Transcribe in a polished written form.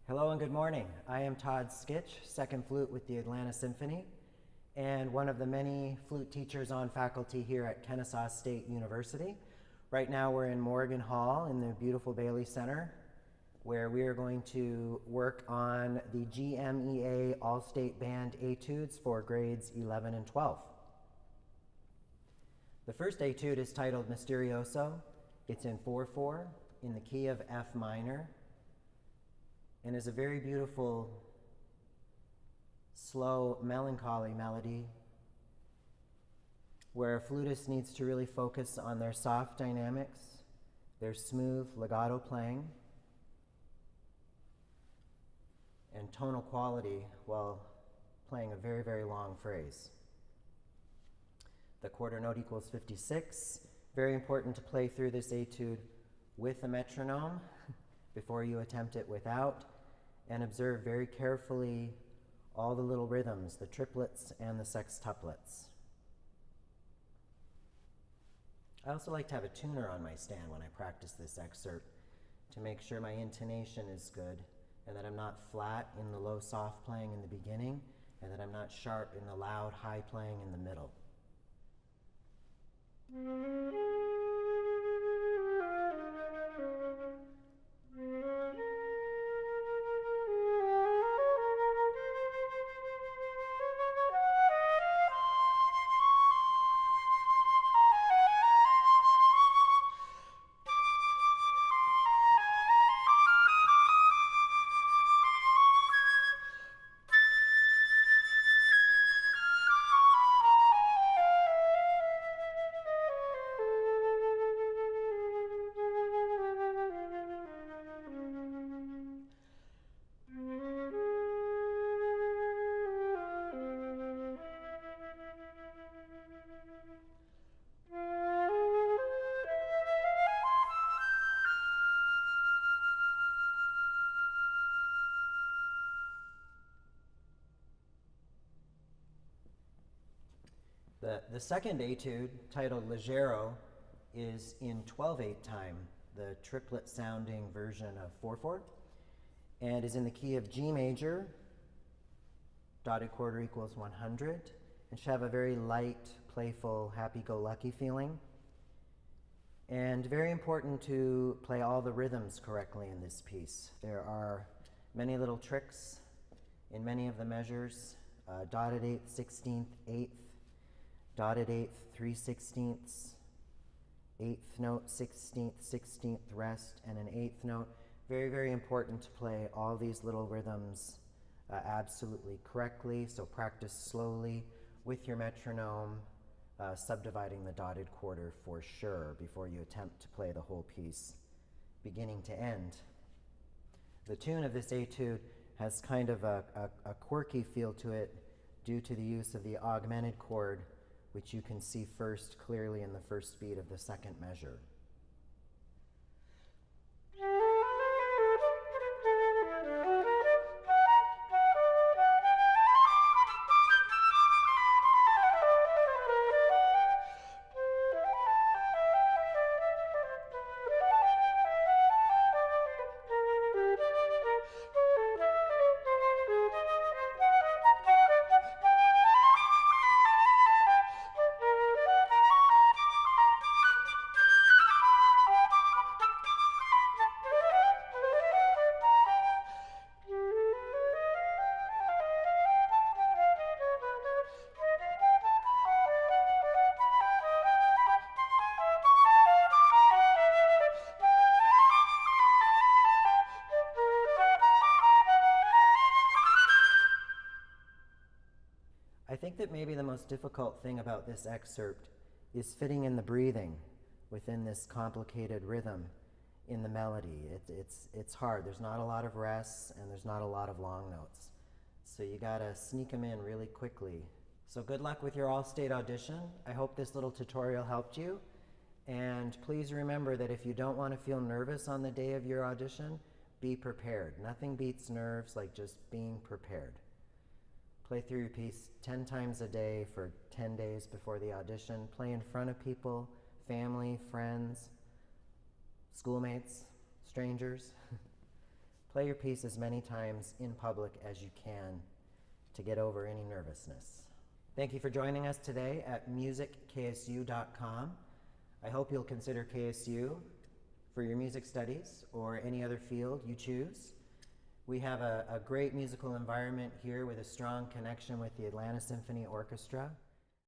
Hello and good morning. I am Todd Skitch, second flute with the Atlanta Symphony, and one of the many flute teachers on faculty here at Kennesaw State University. Right now we're in Morgan Hall in the beautiful Bailey Center, where we are going to work on the GMEA All-State Band Études for grades 11 and 12. The first etude is titled Misterioso. It's in 4/4 in the key of F minor, and is a very beautiful, slow, melancholy melody where a flutist needs to really focus on their soft dynamics, their smooth legato playing, and tonal quality while playing a very, very long phrase. The quarter note equals 56. Very important to play through this etude with a metronome before you attempt it without, and observe very carefully all the little rhythms, the triplets and the sextuplets. I also like to have a tuner on my stand when I practice this excerpt to make sure my intonation is good and that I'm not flat in the low soft playing in the beginning and that I'm not sharp in the loud high playing in the middle. The second etude, titled Leggero, is in 12/8 time, the triplet sounding version of 4/4, and is in the key of G major, dotted quarter equals 100, and should have a very light, playful, happy-go-lucky feeling. And very important to play all the rhythms correctly in this piece. There are many little tricks in many of the measures, dotted 8th, 16th, 8th, dotted 8th, 3/16, 8th note, 16th, 16th rest, and an 8th note. Very, very important to play all these little rhythms absolutely correctly, so practice slowly with your metronome, subdividing the dotted quarter for sure before you attempt to play the whole piece, beginning to end. The tune of this etude has kind of a quirky feel to it due to the use of the augmented chord, which you can see first clearly in the first beat of the second measure. I think that maybe the most difficult thing about this excerpt is fitting in the breathing within this complicated rhythm in the melody. It's hard. There's not a lot of rests and there's not a lot of long notes. So you gotta sneak them in really quickly. So good luck with your All-State audition. I hope this little tutorial helped you. And please remember that if you don't want to feel nervous on the day of your audition, be prepared. Nothing beats nerves like just being prepared. Play through your piece 10 times a day for 10 days before the audition. Play in front of people, family, friends, schoolmates, strangers. Play your piece as many times in public as you can to get over any nervousness. Thank you for joining us today at musicksu.com. I hope you'll consider KSU for your music studies or any other field you choose. We have a great musical environment here with a strong connection with the Atlanta Symphony Orchestra.